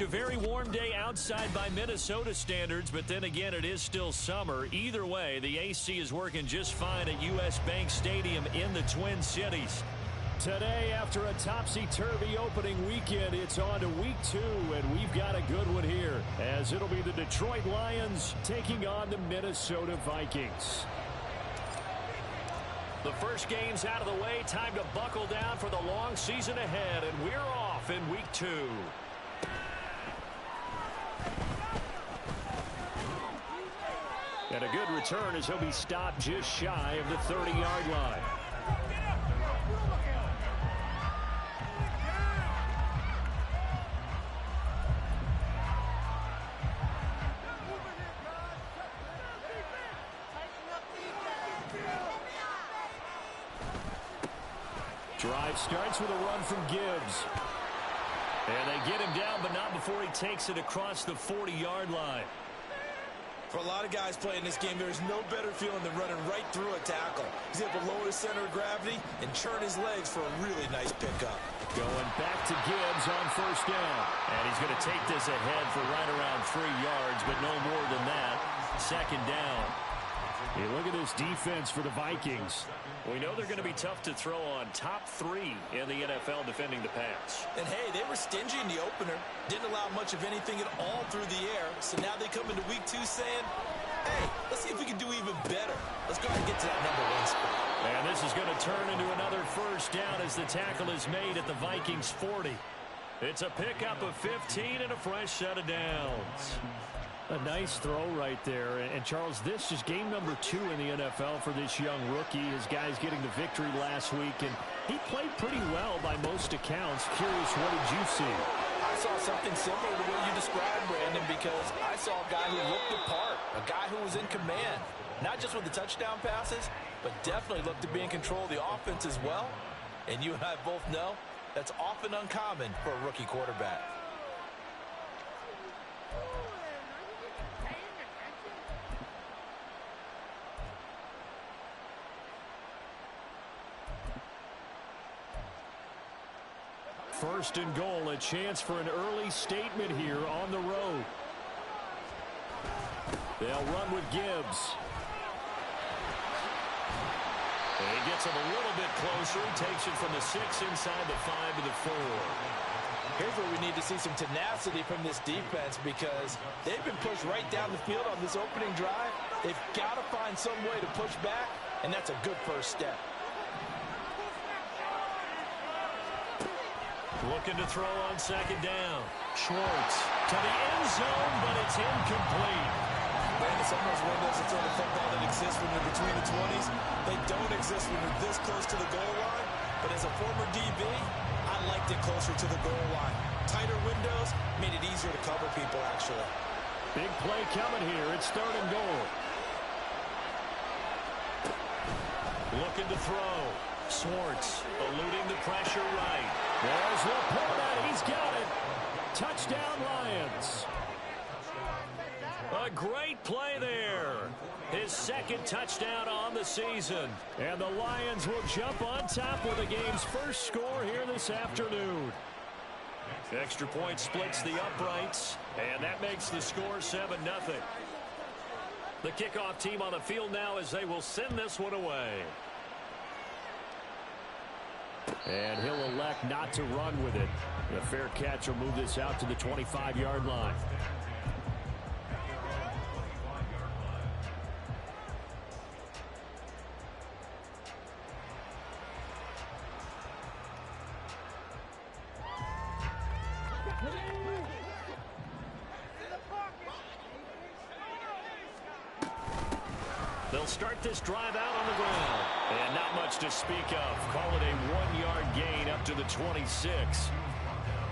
A very warm day outside by Minnesota standards, but then again, it is still summer. Either way, the AC is working just fine at U.S. Bank Stadium in the Twin Cities. Today, after a topsy-turvy opening weekend, it's on to week 2, and we've got a good one here, as it'll be the Detroit Lions taking on the Minnesota Vikings. The first game's out of the way. Time to buckle down for the long season ahead, and we're off in week 2. And a good return as he'll be stopped just shy of the 30-yard line. Drive starts with a run from Gibbs. And they get him down, but not before he takes it across the 40-yard line. For a lot of guys playing this game, there's no better feeling than running right through a tackle. He's able to lower his center of gravity and churn his legs for a really nice pickup. Going back to Gibbs on first down. And he's going to take this ahead for right around 3 yards, but no more than that. Second down. Hey, look at this defense for the Vikings. We know they're going to be tough to throw on. Top 3 in the NFL defending the pass. And, hey, they were stingy in the opener. Didn't allow much of anything at all through the air. So now they come into week 2 saying, hey, let's see if we can do even better. Let's go ahead and get to that number 1 spot. And this is going to turn into another first down as the tackle is made at the Vikings 40. It's a pickup of 15 and a fresh set of downs. A nice throw right there. And, Charles, this is game number 2 in the NFL for this young rookie. His guys getting the victory last week, and he played pretty well by most accounts. Curious, what did you see? I saw something similar to what you described, Brandon, because I saw a guy who looked the part, a guy who was in command, not just with the touchdown passes, but definitely looked to be in control of the offense as well. And you and I both know that's often uncommon for a rookie quarterback. First and goal, a chance for an early statement here on the road. They'll run with Gibbs. And he gets him a little bit closer. He takes it from the 6 inside the 5 to the 4. Here's where we need to see some tenacity from this defense because they've been pushed right down the field on this opening drive. They've got to find some way to push back, and that's a good first step. Looking to throw on second down. Schwartz to the end zone, but it's incomplete. Brandon, some of those windows to throw the football that exist when you're between the 20s, they don't exist when you're this close to the goal line. But as a former DB, I liked it closer to the goal line. Tighter windows made it easier to cover people, actually. Big play coming here. It's third and goal. Looking to throw. Schwartz eluding the pressure right. There's Laporta. He's got it. Touchdown, Lions. A great play there. His second touchdown on the season. And the Lions will jump on top with the game's first score here this afternoon. Extra point splits the uprights, and that makes the score 7-0. The kickoff team on the field now as they will send this one away. And he'll elect not to run with it. The fair catch will move this out to the 25-yard line. They'll start this drive out on the ground. And not much to speak of. Call it a 1-yard gain up to the 26.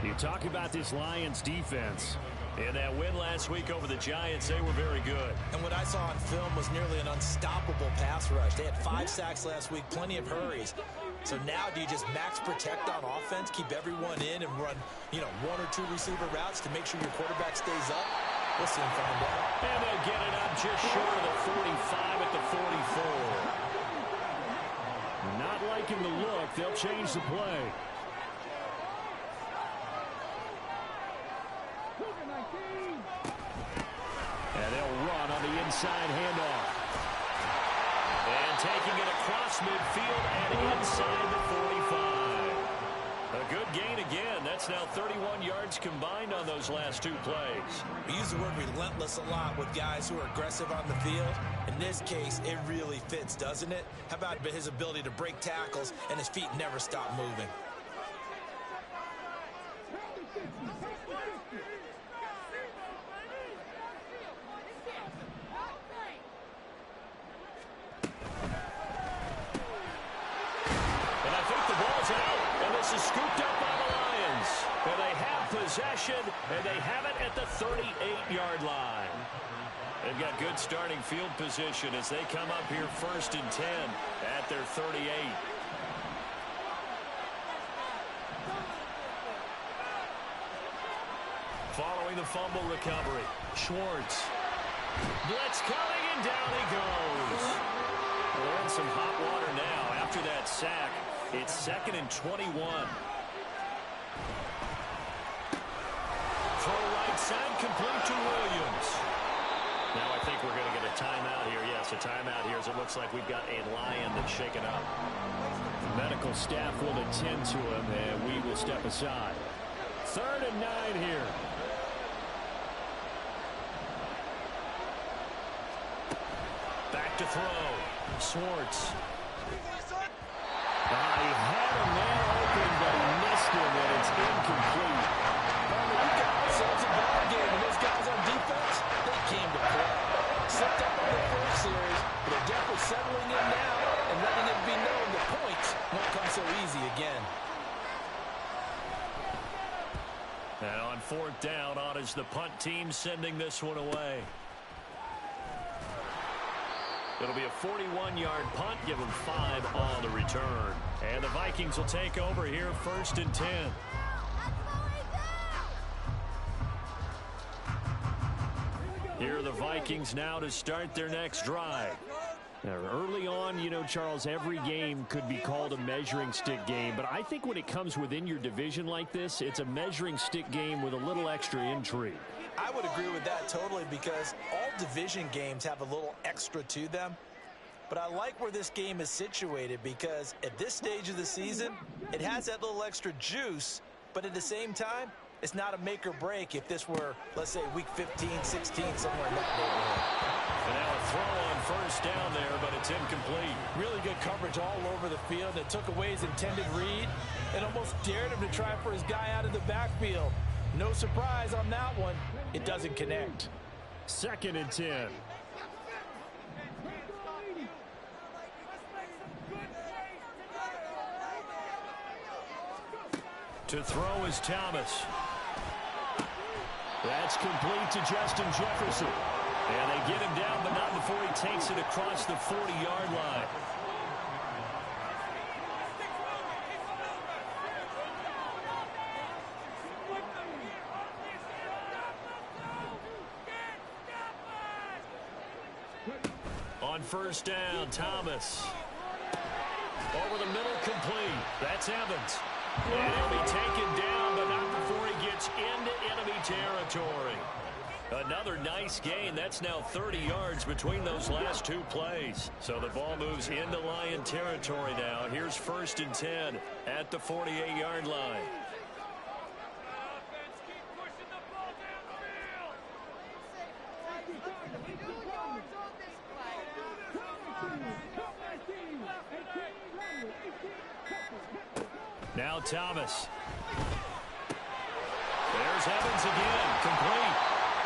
You talk about this Lions defense. In that win last week over the Giants, they were very good. And what I saw on film was nearly an unstoppable pass rush. They had 5 sacks last week, plenty of hurries. So now do you just max protect on offense, keep everyone in, and run, 1 or 2 receiver routes to make sure your quarterback stays up? We'll soon find out. And they'll get it up just short of the 45 at the 44. Not liking the look. They'll change the play. inside handoff. And taking it across midfield and inside the 45. A good gain again. That's now 31 yards combined on those last two plays. We use the word relentless a lot with guys who are aggressive on the field. In this case, it really fits, doesn't it? How about his ability to break tackles and his feet never stop moving? Is scooped up by the Lions. And they have possession, and they have it at the 38-yard line. They've got good starting field position as they come up here 1st and 10 at their 38. Following the fumble recovery, Schwartz. Blitz coming, and down he goes. We're in some hot water now after that sack. It's 2nd and 21. Throw right side, complete to Williams. Now I think we're going to get a timeout here. Yes, a timeout here as it looks like we've got a Lion that's shaken up. The medical staff will attend to him, and we will step aside. 3rd and 9 here. Back to throw. Schwartz. He had a man open, but he missed him, and it's incomplete. We've got ourselves a ball game, and those guys on defense, they came to play. Slipped up on the first series, but they're definitely settling in now and letting it be known the points won't come so easy again. And on 4th down, on is the punt team sending this one away. It'll be a 41-yard punt, give them 5 on the return. And the Vikings will take over here 1st and 10. Here are the Vikings now to start their next drive. Now, early on, you know, Charles, every game could be called a measuring stick game. But I think when it comes within your division like this, it's a measuring stick game with a little extra intrigue. I would agree with that totally because all division games have a little extra to them. But I like where this game is situated because at this stage of the season, it has that little extra juice. But at the same time, it's not a make or break if this were, let's say, week 15, 16, somewhere in that neighborhood. And now a throw on 1st down there, but it's incomplete. Really good coverage all over the field. It took away his intended read and almost dared him to try for his guy out of the backfield. No surprise on that one. It doesn't connect. 2nd and 10. To throw is Thomas. That's complete to Justin Jefferson. And they get him down, but not before he takes it across the 40-yard line. On 1st down, Thomas. Over the middle, complete. That's Evans. And he'll be taken down, but not before he gets into enemy territory. Another nice gain. That's now 30 yards between those last two plays. So the ball moves into Lion territory now. Here's 1st and 10 at the 48-yard line. Now Thomas. There's Evans again, complete.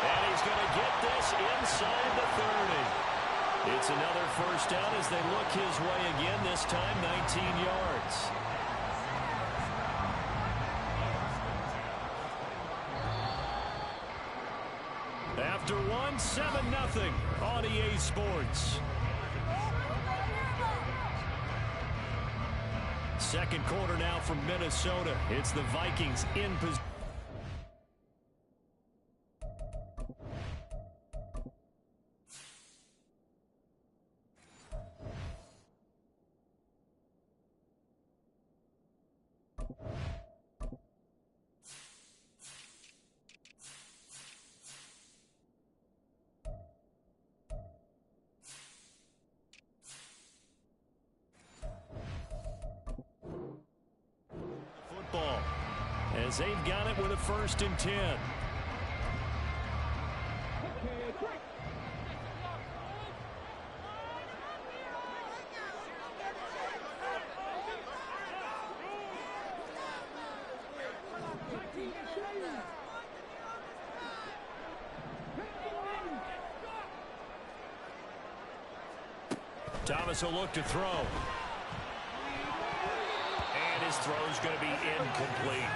And he's going to get this inside the 30. It's another 1st down as they look his way again, this time 19 yards. After one, 7-0 on EA Sports. Second quarter now from Minnesota. It's the Vikings in position. football as they've got it with a 1st and 10. Thomas will look to throw. And his throw's going to be incomplete.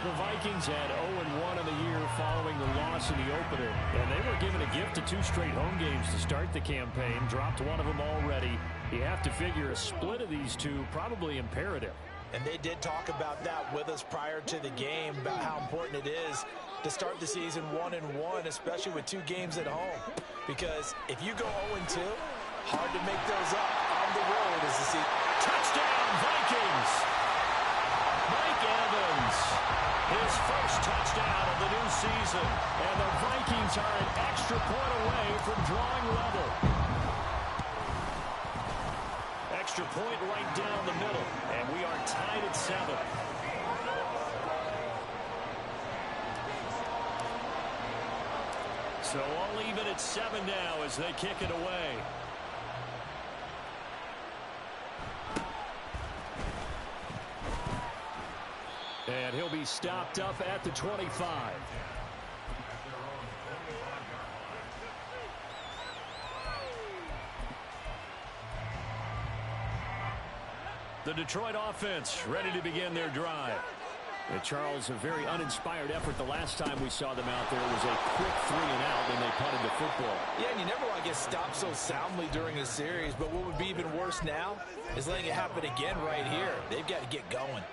The Vikings had 0-1 in the year following the loss in the opener. And they were given a gift of 2 straight home games to start the campaign. Dropped one of them already. You have to figure a split of these two probably imperative. And they did talk about that with us prior to the game, about how important it is to start the season 1-1, especially with 2 games at home. Because if you go 0-2, hard to make those up on the road as the season. Touchdown, Vikings! Mike Evans, his first touchdown of the new season. And the Vikings are an extra point away from drawing level. Extra point right down the middle. And we are tied at 7. So all even at 7 now as they kick it away. And he'll be stopped up at the 25. The Detroit offense ready to begin their drive. And Charles, a very uninspired effort the last time we saw them out there. It was a quick 3-and-out when they punted the football. Yeah, and you never want to get stopped so soundly during a series, but what would be even worse now is letting it happen again right here. They've got to get going.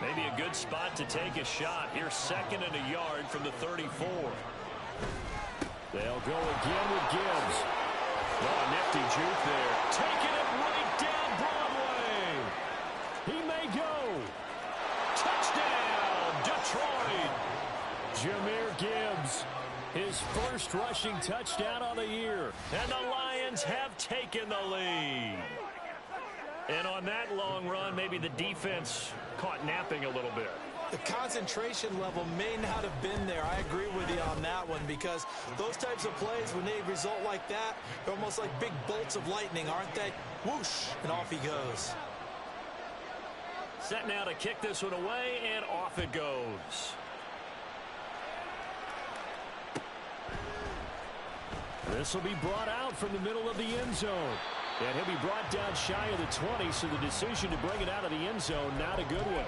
Maybe a good spot to take a shot. Here's 2nd and a yard from the 34. They'll go again with Gibbs. Oh, nifty juke there. Taking it right down Broadway. He may go. Touchdown, Detroit. Jahmyr Gibbs, his first rushing touchdown of the year. And the Lions have taken the lead. And on that long run, maybe the defense caught napping a little bit. The concentration level may not have been there. I agree with you on that one, because those types of plays, when they result like that, they're almost like big bolts of lightning, aren't they? Whoosh, and off he goes. Set now to kick this one away, and off it goes. This will be brought out from the middle of the end zone. And he'll be brought down shy of the 20, so the decision to bring it out of the end zone, not a good one.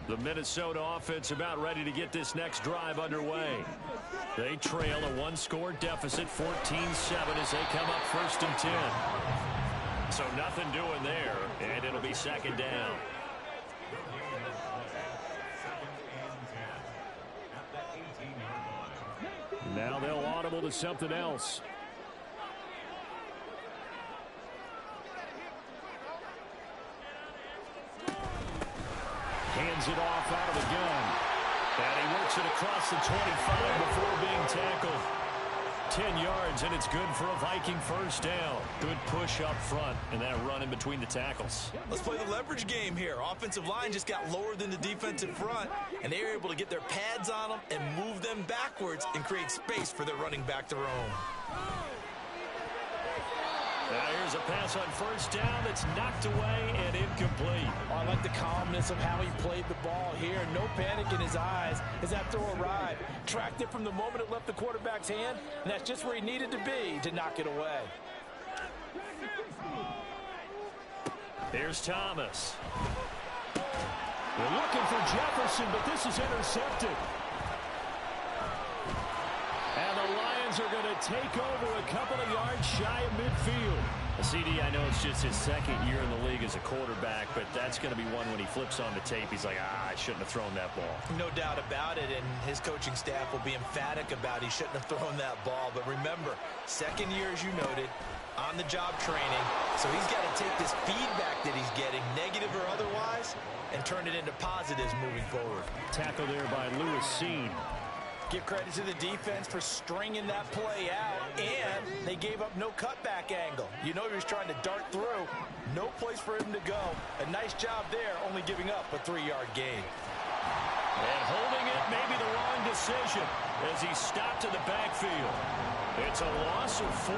The Minnesota offense about ready to get this next drive underway. They trail a 1-score deficit, 14-7, as they come up 1st and 10. So nothing doing there, and it'll be 2nd down. Now they'll audible to something else. Hands it off out of the gun. And he works it across the 25 before being tackled. 10 yards, and it's good for a Viking 1st down. Good push up front, and that run in between the tackles. Let's play the leverage game here. Offensive line just got lower than the defensive front, and they were able to get their pads on them and move them backwards and create space for their running back to roam. Now here's a pass on 1st down that's knocked away and incomplete. Oh, I like the calmness of how he played the ball here. No panic in his eyes as that throw arrived. Tracked it from the moment it left the quarterback's hand, and that's just where he needed to be to knock it away. Here's Thomas. They're looking for Jefferson, but this is intercepted. And the Lions are going to take over a couple of yards shy of midfield. CD, I know it's just his 2nd year in the league as a quarterback, but that's going to be one when he flips on the tape. He's like, I shouldn't have thrown that ball. No doubt about it, and his coaching staff will be emphatic about he shouldn't have thrown that ball. But remember, 2nd year, as you noted, on-the-job training, so he's got to take this feedback that he's getting, negative or otherwise, and turn it into positives moving forward. Tackle there by Lewis Seen. Give credit to the defense for stringing that play out, and they gave up no cutback angle. You know he was trying to dart through. No place for him to go. A nice job there, only giving up a 3-yard gain. And holding it may be the wrong decision as he stopped in the backfield. It's a loss of 4.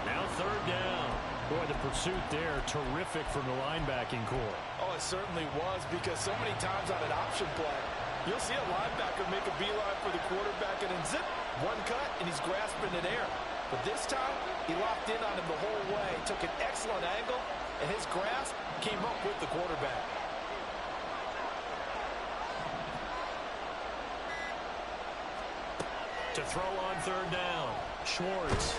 Now 3rd down. Boy, the pursuit there, terrific from the linebacking core. Oh, it certainly was, because so many times on an option play, you'll see a linebacker make a beeline for the quarterback and then zip, one cut, and he's grasping it air. But this time, he locked in on him the whole way, took an excellent angle, and his grasp came up with the quarterback. To throw on 3rd down, Schwartz.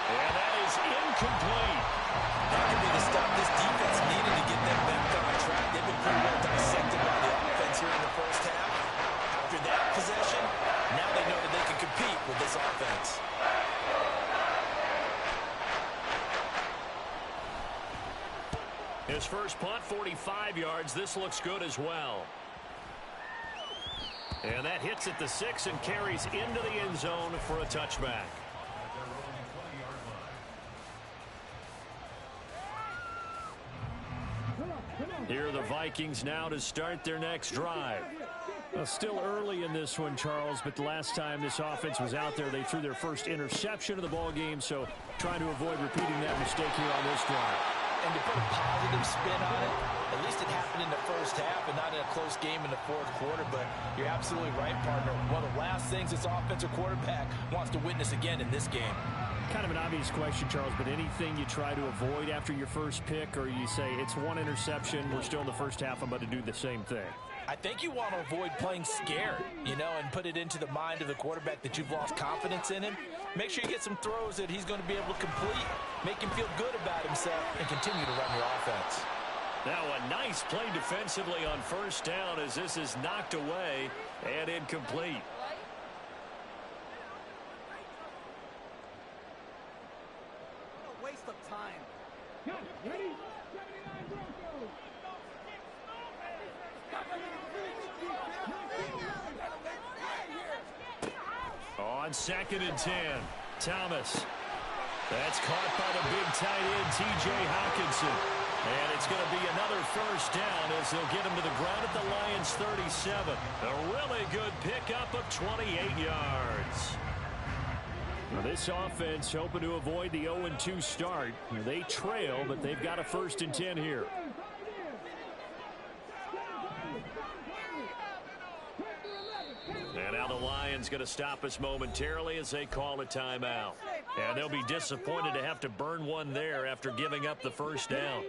And that is incomplete. That could be the stop this defense needed to get them back on track. They've been pretty well dissected by the offense here in the first half. After that possession, now they know that they can compete with this offense. His first punt, 45 yards. This looks good as well. And that hits at the 6 and carries into the end zone for a touchback. Here are the Vikings now to start their next drive. Still early in this one, Charles, but the last time this offense was out there, they threw their first interception of the ball game, so trying to avoid repeating that mistake here on this drive. And to put a positive spin on it, at least it happened in the first half and not in a close game in the 4th quarter, but you're absolutely right, partner. One of the last things this offensive quarterback wants to witness again in this game. Kind of an obvious question, Charles, but anything you try to avoid after your first pick, or you say it's one interception, we're still in the first half, I'm about to do the same thing? I think you want to avoid playing scared, and put it into the mind of the quarterback that you've lost confidence in him. Make sure you get some throws that he's going to be able to complete, make him feel good about himself, and continue to run your offense. Now a nice play defensively on 1st down as this is knocked away and incomplete. What a waste of time. Ready? On 2nd and 10, Thomas. That's caught by the big tight end, T.J. Hawkinson. And it's going to be another 1st down as they'll get him to the ground at the Lions' 37. A really good pickup of 28 yards. Now this offense hoping to avoid the 0-2 start. They trail, but they've got a 1st and 10 here. And now the Lions going to stop us momentarily as they call a timeout. And they'll be disappointed to have to burn one there after giving up the 1st down.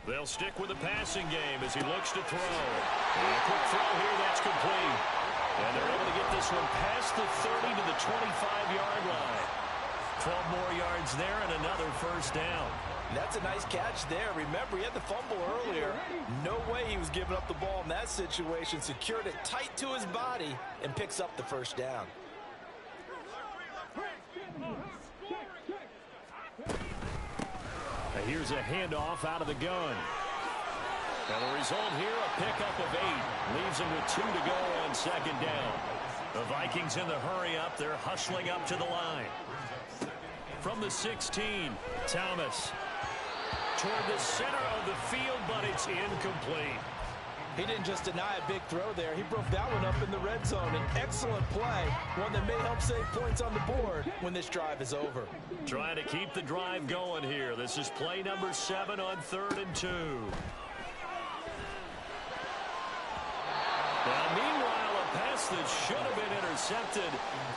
They'll stick with the passing game as he looks to throw. And a quick throw here, that's complete. And they're able to get this one past the 30 to the 25-yard line. 12 more yards there and another 1st down. That's a nice catch there. Remember, he had the fumble earlier. No way he was giving up the ball in that situation. Secured it tight to his body and picks up the 1st down. Here's a handoff out of the gun. And the result here, a pickup of 8. Leaves him with 2 to go on 2nd down. The Vikings in the hurry up. They're hustling up to the line. From the 16, Thomas. Toward the center of the field, but it's incomplete. He didn't just deny a big throw there. He broke that one up in the red zone. An excellent play, one that may help save points on the board when this drive is over. Trying to keep the drive going here. This is play number 7 on 3rd and 2. Now, meanwhile, a pass that should have been intercepted,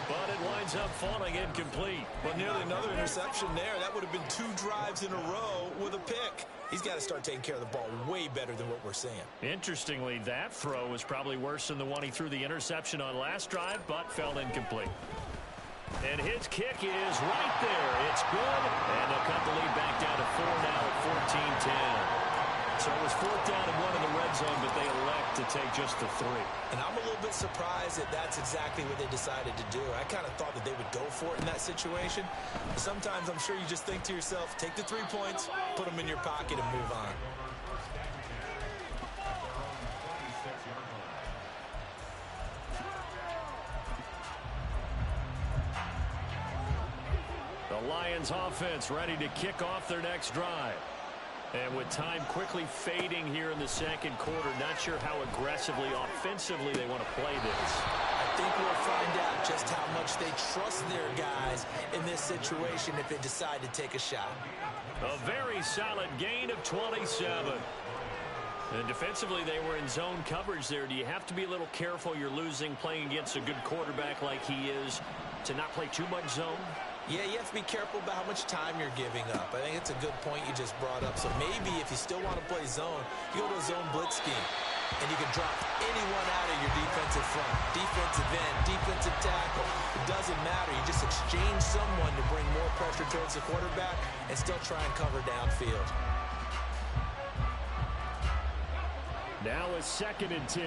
but it winds up falling incomplete. But nearly another interception there. That would have been 2 drives in a row with a pick. He's got to start taking care of the ball way better than what we're seeing. Interestingly, that throw was probably worse than the one he threw the interception on last drive, but fell incomplete. And his kick is right there. It's good, and they'll cut the lead back down to 4 now at 14-10. So it was 4th down and 1 in the red zone, but they elect to take just the 3. And I'm a little bit surprised that that's exactly what they decided to do. I kind of thought that they would go for it in that situation. But sometimes I'm sure you just think to yourself, take the 3 points, put them in your pocket, and move on. The Lions offense ready to kick off their next drive. And with time quickly fading here in the second quarter, not sure how aggressively, offensively they want to play this. I think we'll find out just how much they trust their guys in this situation if they decide to take a shot. A very solid gain of 27. And defensively, they were in zone coverage there. Do you have to be a little careful you're losing playing against a good quarterback like he is to not play too much zone? Yeah, you have to be careful about how much time you're giving up. I think it's a good point you just brought up. So maybe if you still want to play zone, you go to a zone blitz scheme. And you can drop anyone out of your defensive front. Defensive end, defensive tackle. It doesn't matter. You just exchange someone to bring more pressure towards the quarterback and still try and cover downfield. Now a 2nd and 10.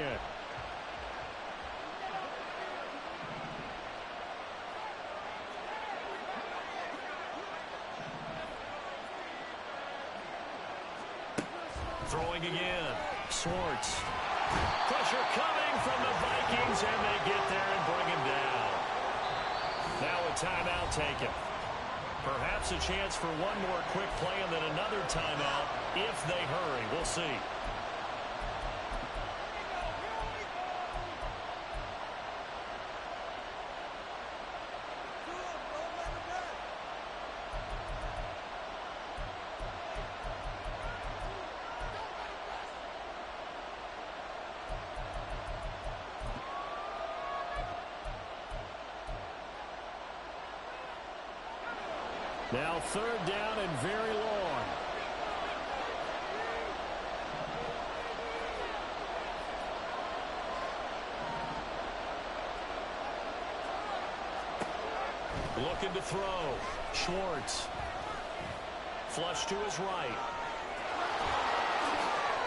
Throwing again. Schwartz. Pressure coming from the Vikings, and they get there and bring him down. Now a timeout taken. Perhaps a chance for one more quick play and then another timeout if they hurry. We'll see. Now 3rd down and very long. Looking to throw. Schwartz. Flush to his right.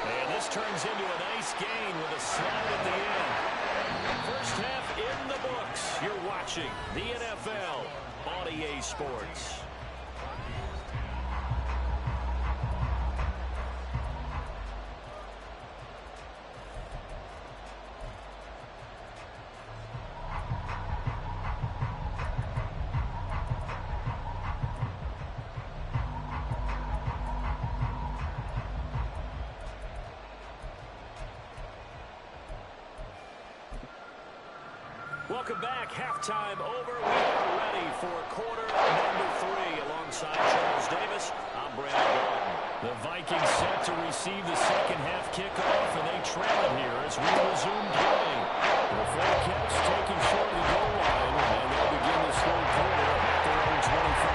And this turns into a nice gain with a slide at the end. First half in the books. You're watching the NFL on EA Sports. Welcome back. Halftime over. We are ready for quarter number 3 alongside Charles Davis. I'm Brandon Gordon. The Vikings set to receive the second half kickoff, and they trail it here as we resume play. The full catch taken short of the goal line, and they'll begin the third quarter at their own 25.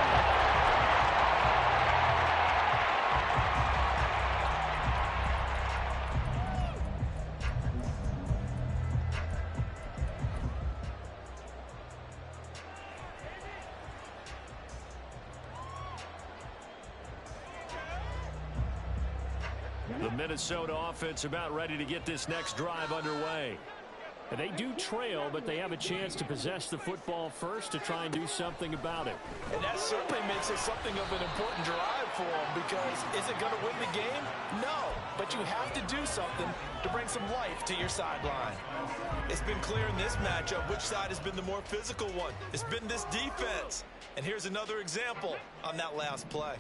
The Minnesota offense about ready to get this next drive underway. And they do trail, but they have a chance to possess the football first to try and do something about it. And that certainly makes it something of an important drive for them, because is it going to win the game? No, but you have to do something to bring some life to your sideline. It's been clear in this matchup which side has been the more physical one. It's been this defense. And here's another example on that last play.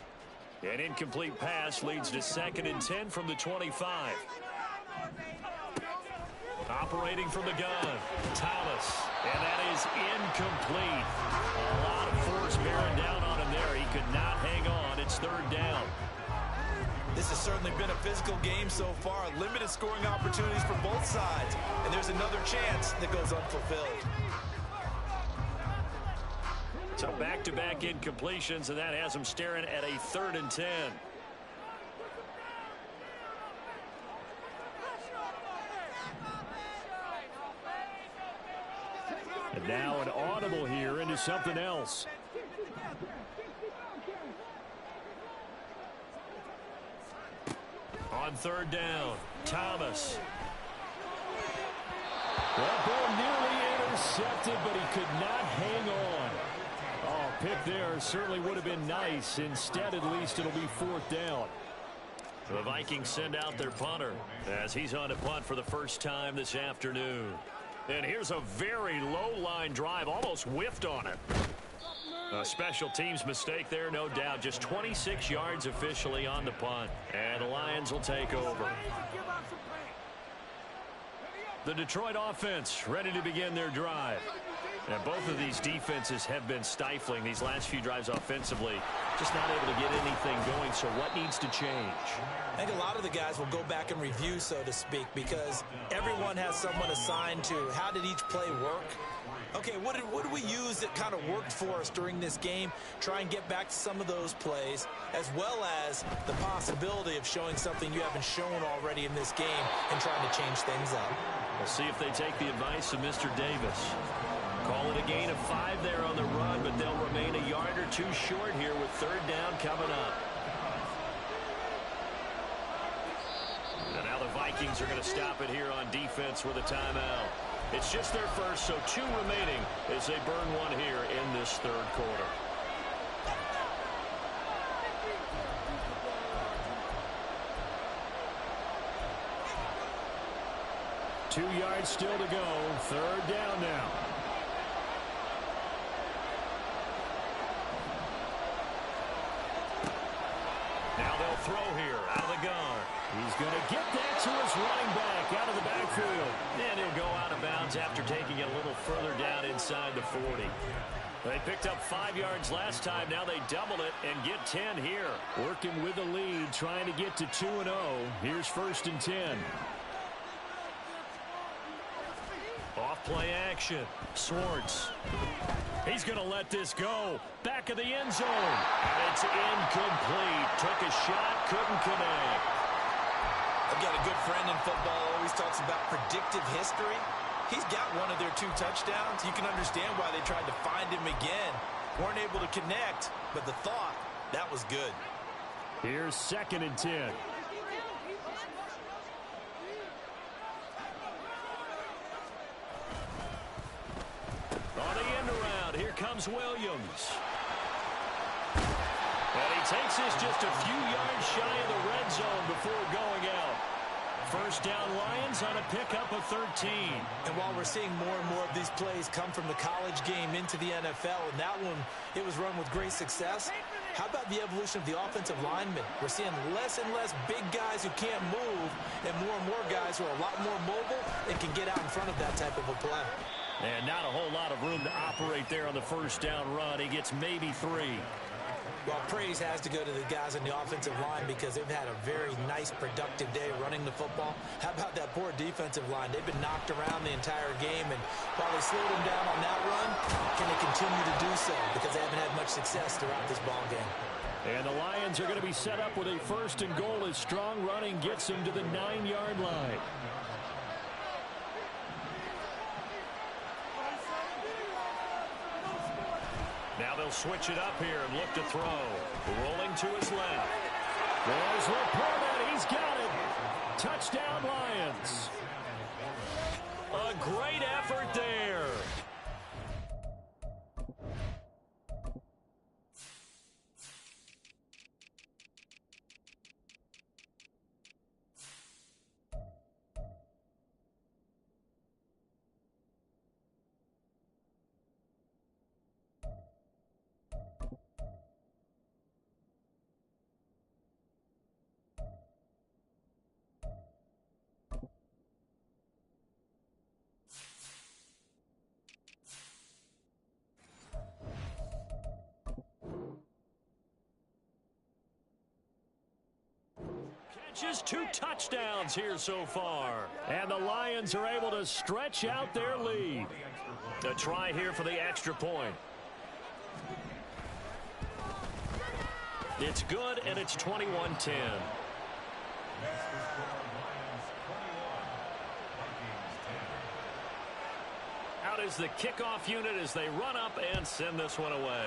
An incomplete pass leads to 2nd and 10 from the 25. Operating from the gun, Thomas, and that is incomplete. A lot of force bearing down on him there. He could not hang on. It's 3rd down. This has certainly been a physical game so far. Limited scoring opportunities for both sides. And there's another chance that goes unfulfilled. So back-to-back incompletions, and that has them staring at a 3rd and 10. Now an audible here into something else. On third down, Thomas. That ball nearly intercepted, but he could not hang on. Oh, pick there certainly would have been nice. Instead, at least it'll be fourth down. The Vikings send out their punter as he's on to punt for the first time this afternoon. And here's a very low-line drive, almost whiffed on it. A special teams mistake there, no doubt. Just 26 yards officially on the punt. And the Lions will take over. The Detroit offense ready to begin their drive. And both of these defenses have been stifling these last few drives offensively. Just not able to get anything going, so what needs to change? I think a lot of the guys will go back and review, so to speak, because everyone has someone assigned to how did each play work. Okay, what did we use that kind of worked for us during this game? Try and get back to some of those plays, as well as the possibility of showing something you haven't shown already in this game and trying to change things up. We'll see if they take the advice of Mr. Davis. Call it a gain of 5 there on the run, but they'll remain a yard or two short here with third down coming up. And now the Vikings are going to stop it here on defense with a timeout. It's just their first, so 2 remaining as they burn one here in this third quarter. Two yards still to go. Third down now. Now they'll throw here out of the gun. He's going to get that to his running back out of the backfield. And he'll go out of bounds after taking it a little further down inside the 40. They picked up 5 yards last time. Now they double it and get 10 here. Working with the lead, trying to get to 2-0. Here's first and 10. Off play action. Swartz. He's going to let this go. Back of the end zone. And it's incomplete. Took a shot, couldn't connect. I've got a good friend in football, always talks about predictive history. He's got one of their 2 touchdowns. You can understand why they tried to find him again. Weren't able to connect, but the thought, that was good. Here's second and 10. On the end around, here comes Williams. And he takes this just a few yards shy of the red zone before going out. First down Lions on a pickup of 13. And while we're seeing more and more of these plays come from the college game into the NFL, and that one, it was run with great success, how about the evolution of the offensive linemen? We're seeing less and less big guys who can't move and more guys who are a lot more mobile and can get out in front of that type of a play. And not a whole lot of room to operate there on the first down run. He gets maybe 3. Well, praise has to go to the guys on the offensive line because they've had a very nice, productive day running the football. How about that poor defensive line? They've been knocked around the entire game, and while they slowed them down on that run, can they continue to do so? Because they haven't had much success throughout this ball game. And the Lions are going to be set up with a first and goal as strong running gets them to the 9-yard line. Now they'll switch it up here and look to throw. Rolling to his left. There's Laporta. He's got it. Touchdown, Lions. A great effort there. Just 2 touchdowns here so far. And the Lions are able to stretch out their lead. A try here for the extra point. It's good, and it's 21-10. Out is the kickoff unit as they run up and send this one away.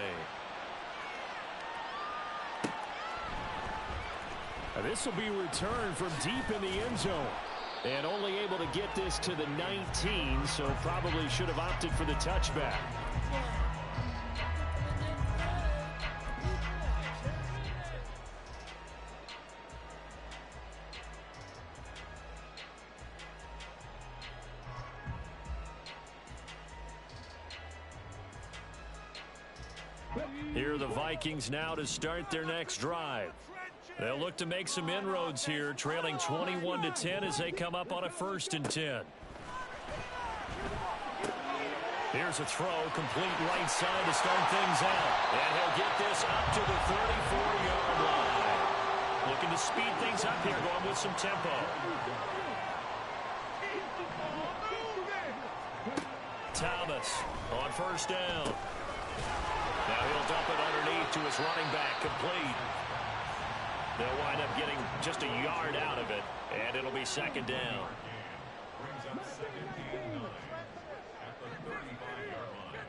This will be returned from deep in the end zone. And only able to get this to the 19, so probably should have opted for the touchback. Here are the Vikings now to start their next drive. They'll look to make some inroads here, trailing 21-10 as they come up on a 1st and 10. Here's a throw, complete right side to start things out. And he'll get this up to the 34-yard line. Looking to speed things up here, going with some tempo. Thomas on 1st down. Now he'll dump it underneath to his running back, complete. They'll wind up getting just a yard out of it, and it'll be 2nd down. Brings up 2nd and 9 at the 35-yard line.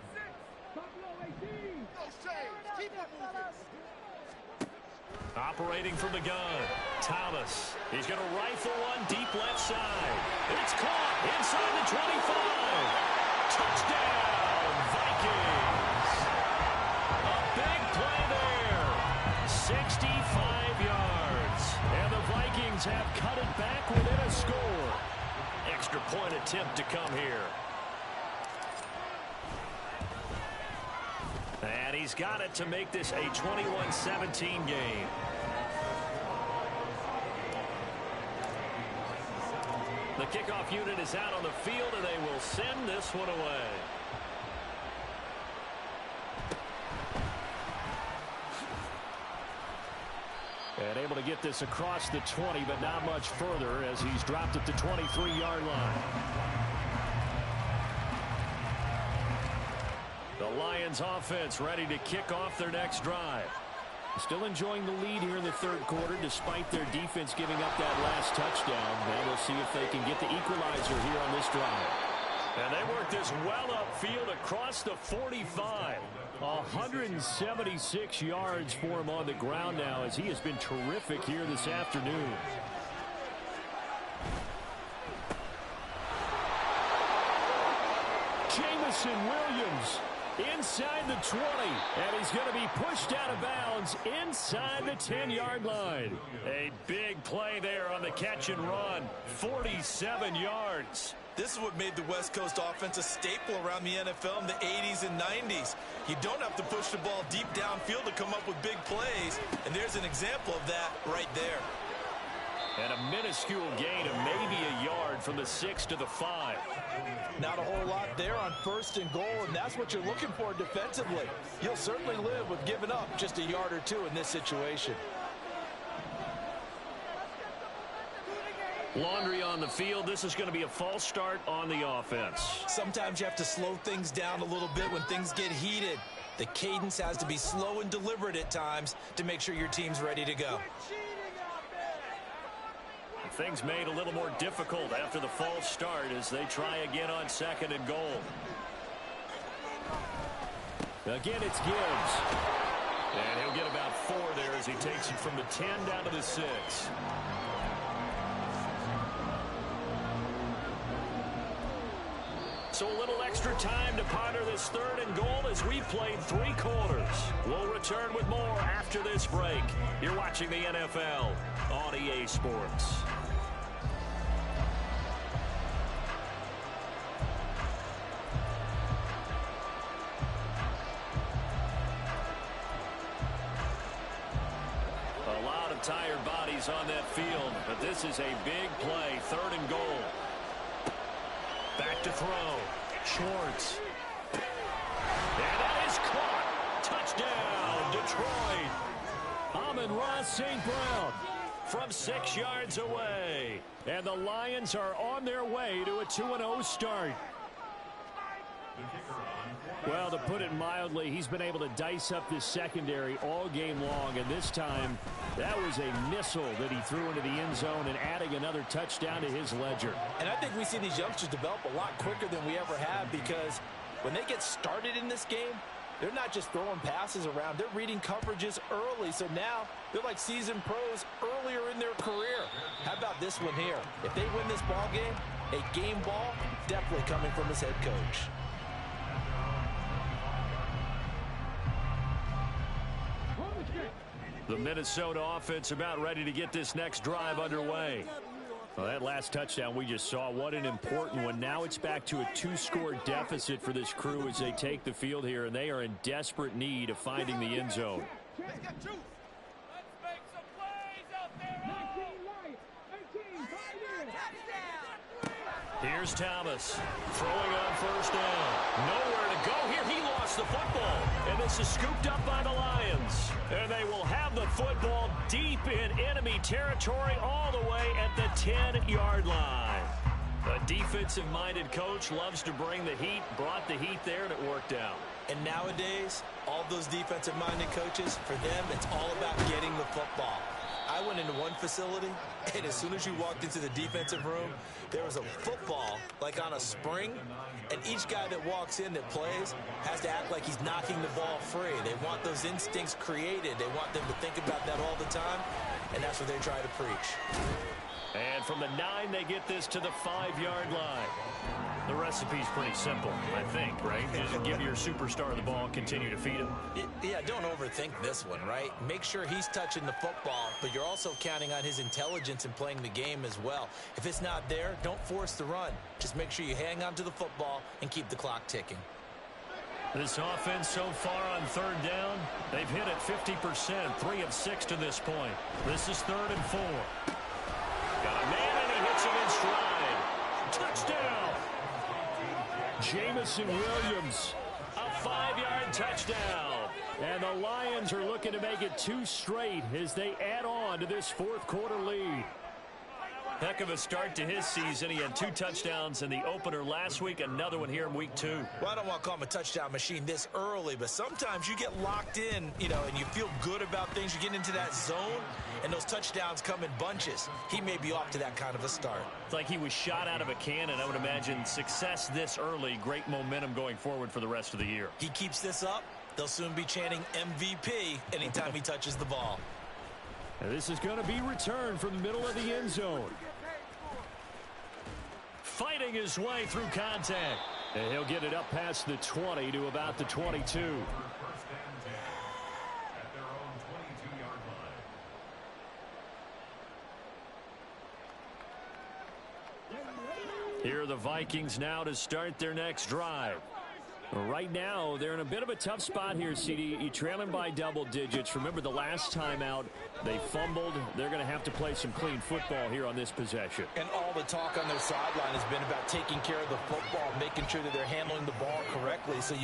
Operating from the gun, Thomas. He's going to rifle one deep left side. It's caught inside the 25. Touchdown, Vikings. A big play there. 65 yards. And the Vikings have cut it back within a score. Extra point attempt to come here. And he's got it to make this a 21-17 game. The kickoff unit is out on the field, and they will send this one away. And able to get this across the 20, but not much further as he's dropped at the 23-yard line. The Lions offense ready to kick off their next drive. Still enjoying the lead here in the 3rd quarter despite their defense giving up that last touchdown. And we'll see if they can get the equalizer here on this drive. And they work this well upfield across the 45. 176 yards for him on the ground now as he has been terrific here this afternoon. Jamison Williams inside the 20, and he's going to be pushed out of bounds inside the 10-yard line. A big play there on the catch and run, 47 yards. This is what made the West Coast offense a staple around the NFL in the 80s and 90s. You don't have to push the ball deep downfield to come up with big plays, and there's an example of that right there. And a minuscule gain of maybe a yard from the 6 to the 5. Not a whole lot there on 1st and goal, and that's what you're looking for defensively. You'll certainly live with giving up just a yard or two in this situation. Laundry on the field. This is going to be a false start on the offense. Sometimes you have to slow things down a little bit when things get heated. The cadence has to be slow and deliberate at times to make sure your team's ready to go. Things made a little more difficult after the false start as they try again on 2nd and goal. Again, it's Gibbs. And he'll get about 4 there as he takes it from the 10 down to the 6. So a little extra time to ponder this 3rd and goal as we've played 3 quarters. We'll return with more after this break. You're watching the NFL on EA Sports. A lot of tired bodies on that field, but this is a big play, 3rd and goal. Back to throw. Schwartz. And that is caught. Touchdown, Detroit. Amon-Ra St. Brown from 6 yards away. And the Lions are on their way to a 2-0 start. The kicker on 4th Well, to put it mildly, he's been able to dice up this secondary all game long, and this time that was a missile that he threw into the end zone and adding another touchdown to his ledger. And I think we see these youngsters develop a lot quicker than we ever have, because when they get started in this game, they're not just throwing passes around. They're reading coverages early, so now they're like seasoned pros earlier in their career. How about this one here? If they win this ball game, a game ball definitely coming from his head coach. The Minnesota offense about ready to get this next drive underway. Well, that last touchdown we just saw, what an important one. Now it's back to a 2-score deficit for this crew as they take the field here, and they are in desperate need of finding the end zone. Here's Thomas throwing on first down. Nowhere to go here. He lost the football. And this is scooped up by the Lions. And they will have the football deep in enemy territory all the way at the 10-yard line. A defensive-minded coach loves to bring the heat, brought the heat there, and it worked out. And nowadays, all those defensive-minded coaches, for them, it's all about getting the football. I went into one facility, and as soon as you walked into the defensive room, there was a football, like on a spring, and each guy that walks in that plays has to act like he's knocking the ball free. They want those instincts created. They want them to think about that all the time, and that's what they try to preach. And from the 9, they get this to the 5-yard line. The recipe's pretty simple, I think, right? Just give your superstar the ball, continue to feed him. Yeah, don't overthink this one, right? Make sure he's touching the football, but you're also counting on his intelligence in playing the game as well. If it's not there, don't force the run. Just make sure you hang on to the football and keep the clock ticking. This offense so far on third down, they've hit it 50%, 3 of 6 to this point. This is 3rd and 4. Got a man, and he hits him in stride. Touchdown! Jamison Williams, a 5-yard touchdown. and the Lions are looking to make it 2 straight as they add on to this 4th quarter lead. Heck of a start to his season. He had 2 touchdowns in the opener last week, another one here in week 2. Well, I don't want to call him a touchdown machine this early, but sometimes you get locked in, and you feel good about things. You get into that zone, and those touchdowns come in bunches. He may be off to that kind of a start. It's like he was shot out of a cannon. I would imagine success this early, great momentum going forward for the rest of the year. He keeps this up, they'll soon be chanting MVP anytime he touches the ball. And this is going to be returned from the middle of the end zone. Fighting his way through contact. And he'll get it up past the 20 to about the 22. First and 10 at their own 22-yard line. Here are the Vikings now to start their next drive. Right now, they're in a bit of a tough spot here, CD. You trail them by double digits. Remember the last time out, they fumbled. They're going to have to play some clean football here on this possession. And all the talk on their sideline has been about taking care of the football, making sure that they're handling the ball correctly. So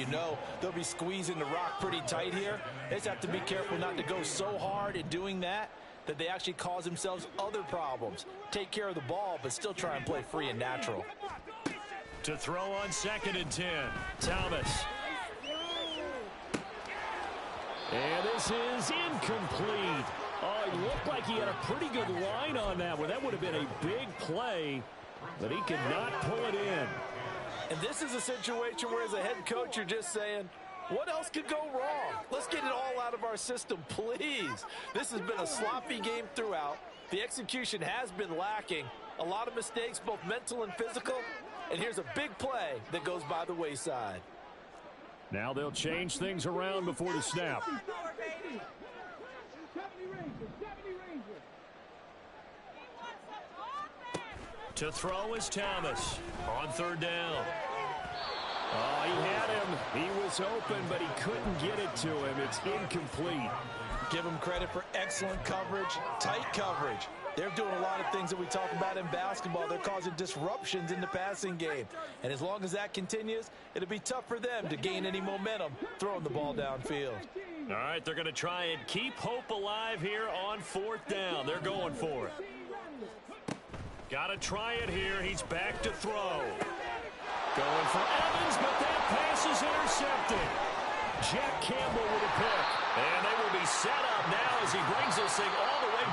they'll be squeezing the rock pretty tight here. They just have to be careful not to go so hard in doing that they actually cause themselves other problems. Take care of the ball, but still try and play free and natural. To throw on 2nd and 10. Thomas. And this is incomplete. Oh, it looked like he had a pretty good line on that one. That would have been a big play, but he could not pull it in. And this is a situation where as a head coach, you're just saying, what else could go wrong? Let's get it all out of our system, please. This has been a sloppy game throughout. The execution has been lacking. A lot of mistakes, both mental and physical. And here's a big play that goes by the wayside. Now they'll change things around before the snap. To throw is Thomas on 3rd down. Oh, he had him. He was open, but he couldn't get it to him. It's incomplete. Give him credit for excellent coverage, tight coverage. They're doing a lot of things that we talk about in basketball. They're causing disruptions in the passing game. And as long as that continues, it'll be tough for them to gain any momentum throwing the ball downfield. All right, they're going to try and keep hope alive here on 4th down. They're going for it. Got to try it here. He's back to throw. Going for Evans, but that pass is intercepted. Jack Campbell with a pick. And they will be set up now as he brings this thing all the way back.